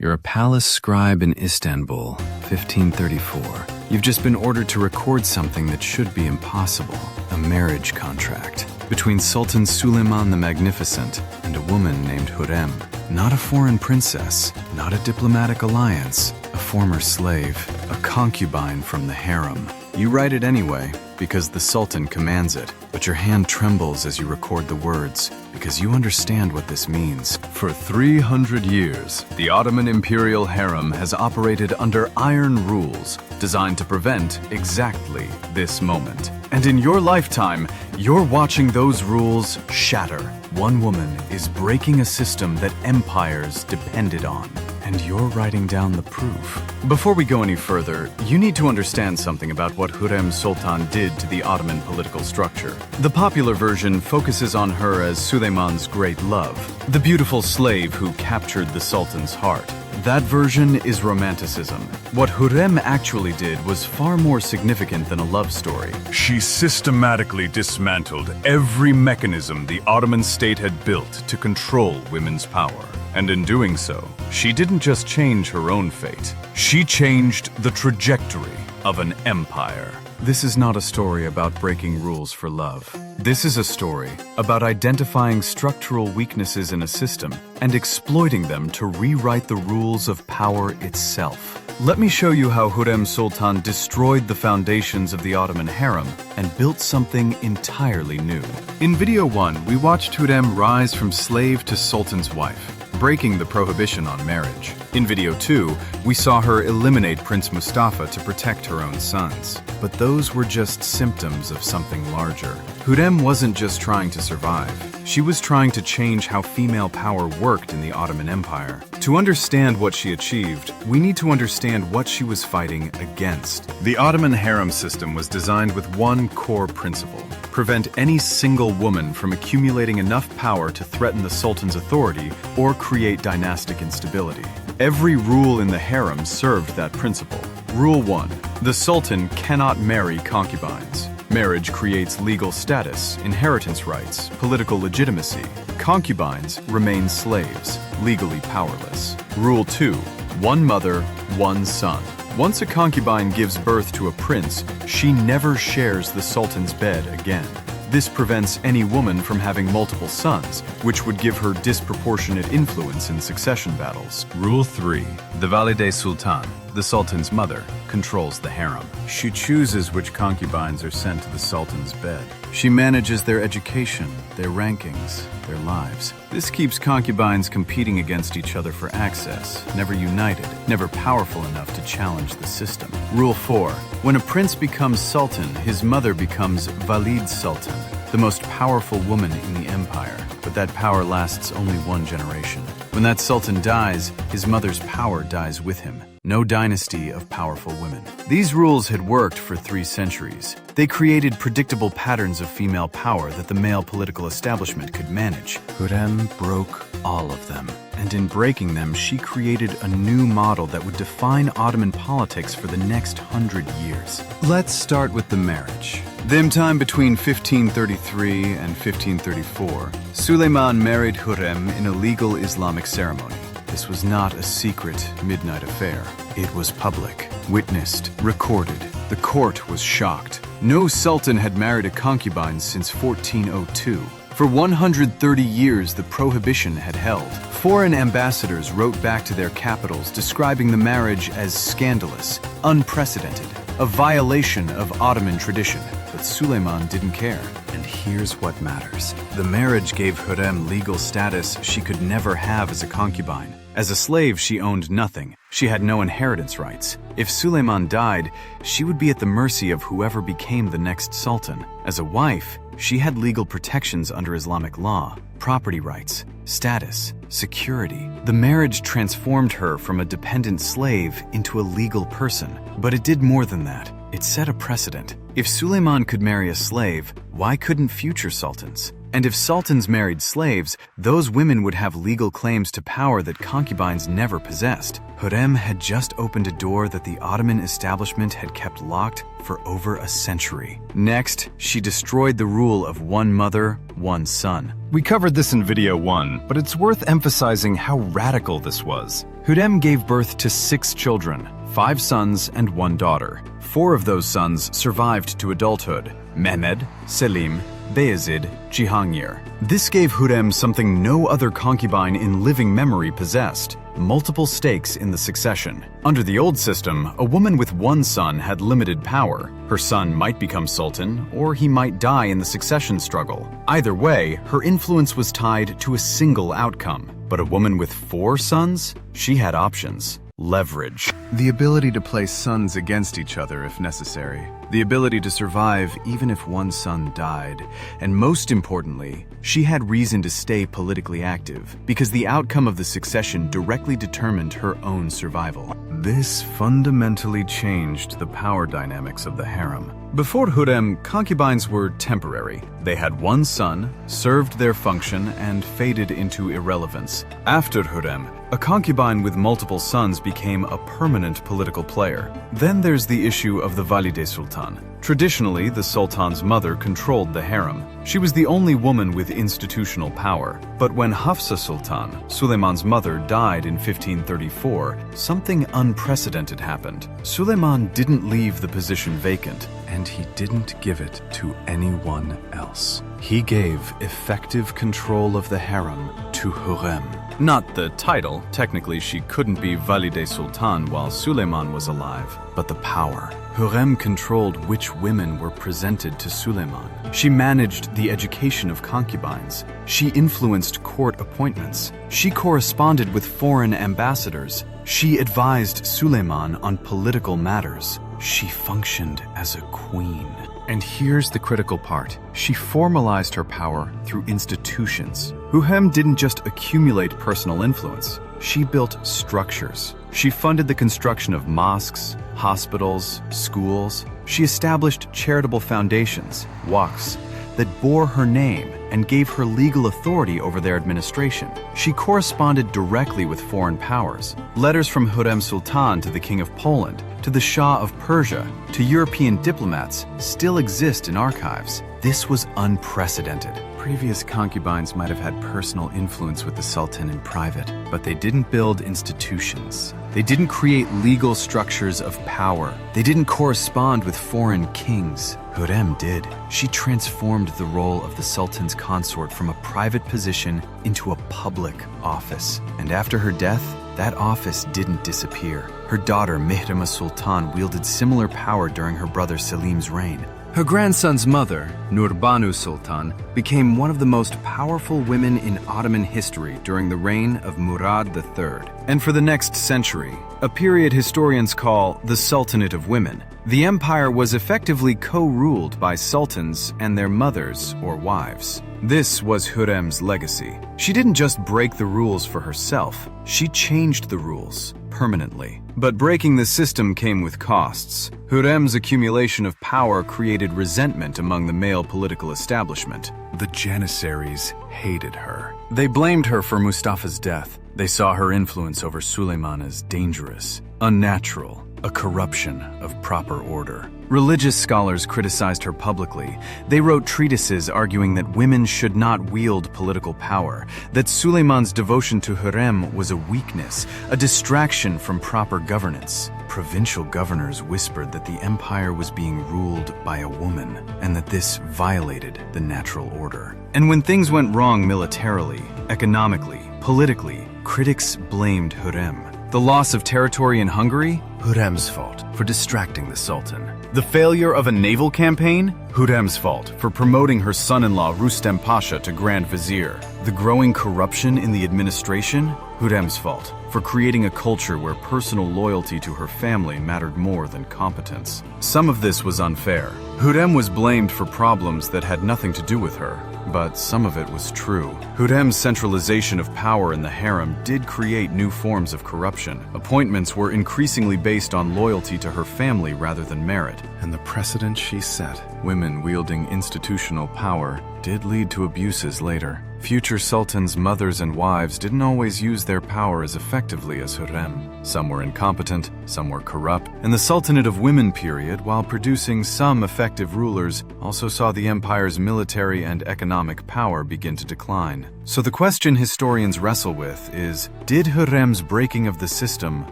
You're a palace scribe in Istanbul, 1534. You've just been ordered to record something that should be impossible, a marriage contract between Sultan Suleiman the Magnificent and a woman named Hurrem. Not a foreign princess, not a diplomatic alliance, a former slave, a concubine from the harem. You write it anyway, because the Sultan commands it, but your hand trembles as you record the words, because you understand what this means. For 300 years, the Ottoman imperial harem has operated under iron rules designed to prevent exactly this moment. And in your lifetime, you're watching those rules shatter. One woman is breaking a system that empires depended on. And you're writing down the proof. Before we go any further, you need to understand something about what Hurrem Sultan did to the Ottoman political structure. The popular version focuses on her as Suleiman's great love, the beautiful slave who captured the Sultan's heart. That version is romanticism. What Hurrem actually did was far more significant than a love story. She systematically dismantled every mechanism the Ottoman state had built to control women's power. And in doing so, she didn't just change her own fate. She changed the trajectory of an empire. This is not a story about breaking rules for love. This is a story about identifying structural weaknesses in a system and exploiting them to rewrite the rules of power itself. Let me show you how Hurrem Sultan destroyed the foundations of the Ottoman harem and built something entirely new. In video 1, we watched Hurrem rise from slave to sultan's wife, breaking the prohibition on marriage. In video 2, we saw her eliminate Prince Mustafa to protect her own sons. But those were just symptoms of something larger. Hurrem wasn't just trying to survive. She was trying to change how female power worked in the Ottoman Empire. To understand what she achieved, we need to understand what she was fighting against. The Ottoman harem system was designed with one core principle: prevent any single woman from accumulating enough power to threaten the sultan's authority or create dynastic instability. Every rule in the harem served that principle. Rule 1. The sultan cannot marry concubines. Marriage creates legal status, inheritance rights, political legitimacy. Concubines remain slaves, legally powerless. Rule 2. One mother, one son. Once a concubine gives birth to a prince, she never shares the sultan's bed again. This prevents any woman from having multiple sons, which would give her disproportionate influence in succession battles. Rule 3. The Valide Sultan, the sultan's mother, controls the harem. She chooses which concubines are sent to the sultan's bed. She manages their education, their rankings, their lives. This keeps concubines competing against each other for access, never united, never powerful enough to challenge the system. Rule 4. When a prince becomes sultan, his mother becomes Valide Sultan, the most powerful woman in the empire. But that power lasts only one generation. When that sultan dies, his mother's power dies with him. No dynasty of powerful women. These rules had worked for 3 centuries. They created predictable patterns of female power that the male political establishment could manage. Hurrem broke all of them. And in breaking them, she created a new model that would define Ottoman politics for the next 100 years. Let's start with the marriage. Them time between 1533 and 1534, Suleiman married Hurrem in a legal Islamic ceremony. This was not a secret midnight affair. It was public, witnessed, recorded. The court was shocked. No sultan had married a concubine since 1402. For 130 years, the prohibition had held. Foreign ambassadors wrote back to their capitals describing the marriage as scandalous, unprecedented, a violation of Ottoman tradition. But Suleiman didn't care. And here's what matters. The marriage gave Hurrem legal status she could never have as a concubine. As a slave, she owned nothing. She had no inheritance rights. If Suleiman died, she would be at the mercy of whoever became the next sultan. As a wife, she had legal protections under Islamic law, property rights, status, security. The marriage transformed her from a dependent slave into a legal person. But it did more than that. It set a precedent. If Suleiman could marry a slave, why couldn't future sultans? And if sultans married slaves, those women would have legal claims to power that concubines never possessed. Hurrem had just opened a door that the Ottoman establishment had kept locked for over a century. Next, she destroyed the rule of one mother, one son. We covered this in video 1, but it's worth emphasizing how radical this was. Hurrem gave birth to 6 children, 5 sons and 1 daughter. 4 of those sons survived to adulthood: Mehmed, Selim, Bayezid, Cihangir. This gave Hurrem something no other concubine in living memory possessed: multiple stakes in the succession. Under the old system, a woman with 1 son had limited power. Her son might become sultan, or he might die in the succession struggle. Either way, her influence was tied to a single outcome. But a woman with 4 sons? She had options. Leverage. The ability to place sons against each other if necessary. The ability to survive even if one son died. And most importantly, she had reason to stay politically active because the outcome of the succession directly determined her own survival. This fundamentally changed the power dynamics of the harem. Before Hurrem, concubines were temporary. They had 1 son, served their function, and faded into irrelevance. After Hurrem, a concubine with multiple sons became a permanent political player. Then there's the issue of the Valide Sultan. Traditionally, the sultan's mother controlled the harem. She was the only woman with institutional power. But when Hafsa Sultan, Suleiman's mother, died in 1534, something unprecedented happened. Suleiman didn't leave the position vacant, and he didn't give it to anyone else. He gave effective control of the harem to Hurrem. Not the title. Technically, she couldn't be Valide Sultan while Suleiman was alive, but the power. Hurrem controlled which women were presented to Suleiman. She managed the education of concubines. She influenced court appointments. She corresponded with foreign ambassadors. She advised Suleiman on political matters. She functioned as a queen. And here's the critical part. She formalized her power through institutions. Hurrem didn't just accumulate personal influence. She built structures. She funded the construction of mosques, hospitals, schools. She established charitable foundations, waqfs, that bore her name and gave her legal authority over their administration. She corresponded directly with foreign powers. Letters from Hurrem Sultan to the King of Poland, to the Shah of Persia, to European diplomats still exist in archives. This was unprecedented. Previous concubines might have had personal influence with the Sultan in private, but they didn't build institutions. They didn't create legal structures of power. They didn't correspond with foreign kings. Hurrem did. She transformed the role of the Sultan's consort from a private position into a public office. And after her death, that office didn't disappear. Her daughter, Hurrem Sultan, wielded similar power during her brother Selim's reign. Her grandson's mother, Nurbanu Sultan, became one of the most powerful women in Ottoman history during the reign of Murad III. And for the next century, a period historians call the Sultanate of Women, the empire was effectively co-ruled by sultans and their mothers or wives. This was Hurrem's legacy. She didn't just break the rules for herself, she changed the rules permanently. But breaking the system came with costs. Hurrem's accumulation of power created resentment among the male political establishment. The Janissaries hated her. They blamed her for Mustafa's death. They saw her influence over Suleiman as dangerous, unnatural, a corruption of proper order. Religious scholars criticized her publicly. They wrote treatises arguing that women should not wield political power, that Suleiman's devotion to Hurrem was a weakness, a distraction from proper governance. Provincial governors whispered that the empire was being ruled by a woman, and that this violated the natural order. And when things went wrong militarily, economically, politically, critics blamed Hurrem. The loss of territory in Hungary? Hurrem's fault for distracting the Sultan. The failure of a naval campaign? Hurrem's fault for promoting her son-in-law Rustem Pasha to Grand Vizier. The growing corruption in the administration? Hurrem's fault for creating a culture where personal loyalty to her family mattered more than competence. Some of this was unfair. Hurrem was blamed for problems that had nothing to do with her, but some of it was true. Hurrem's centralization of power in the harem did create new forms of corruption. Appointments were increasingly based on loyalty to her family rather than merit. And the precedent she set, women wielding institutional power, did lead to abuses later. Future sultans' mothers and wives didn't always use their power as effectively as Hurrem. Some were incompetent, some were corrupt, and the Sultanate of Women period, while producing some effective rulers, also saw the empire's military and economic power begin to decline. So the question historians wrestle with is, did Hurrem's breaking of the system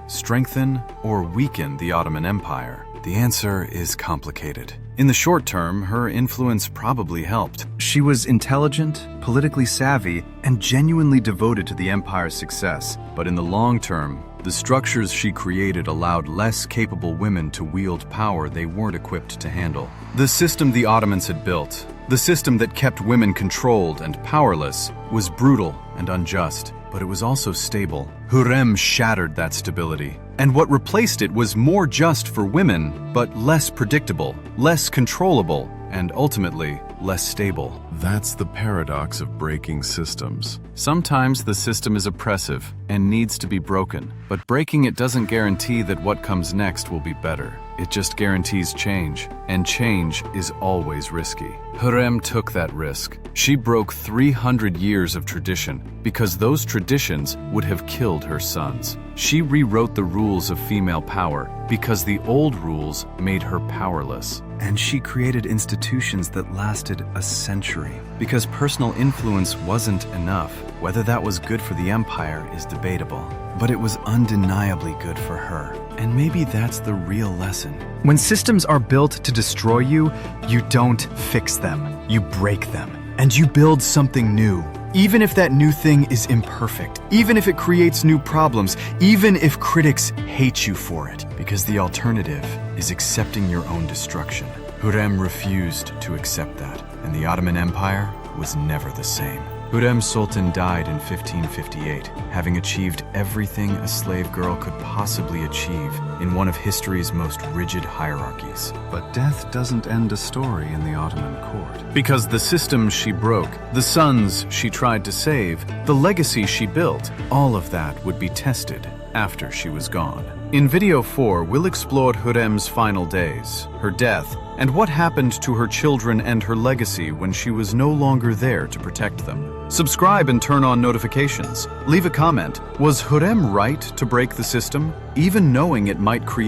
strengthen or weaken the Ottoman Empire? The answer is complicated. In the short term, her influence probably helped. She was intelligent, politically savvy, and genuinely devoted to the empire's success. But in the long term, the structures she created allowed less capable women to wield power they weren't equipped to handle. The system the Ottomans had built, the system that kept women controlled and powerless, was brutal and unjust, but it was also stable. Hurrem shattered that stability, and what replaced it was more just for women, but less predictable, less controllable, and ultimately less stable. That's the paradox of breaking systems. Sometimes the system is oppressive and needs to be broken, but breaking it doesn't guarantee that what comes next will be better. It just guarantees change, and change is always risky. Hurrem took that risk. She broke 300 years of tradition because those traditions would have killed her sons. She rewrote the rules of female power because the old rules made her powerless. And she created institutions that lasted a century because personal influence wasn't enough. Whether that was good for the empire is debatable, but it was undeniably good for her. And maybe that's the real lesson. When systems are built to destroy you, you don't fix them. You break them. And you build something new. Even if that new thing is imperfect, even if it creates new problems, even if critics hate you for it, because the alternative is accepting your own destruction. Hurrem refused to accept that, and the Ottoman Empire was never the same. Hurrem Sultan died in 1558, having achieved everything a slave girl could possibly achieve in one of history's most rigid hierarchies. But death doesn't end a story in the Ottoman court. Because the systems she broke, the sons she tried to save, the legacy she built, all of that would be tested after she was gone. In Video 4, we'll explore Hurrem's final days, her death, and what happened to her children and her legacy when she was no longer there to protect them. Subscribe and turn on notifications. Leave a comment. Was Hurrem right to break the system, even knowing it might create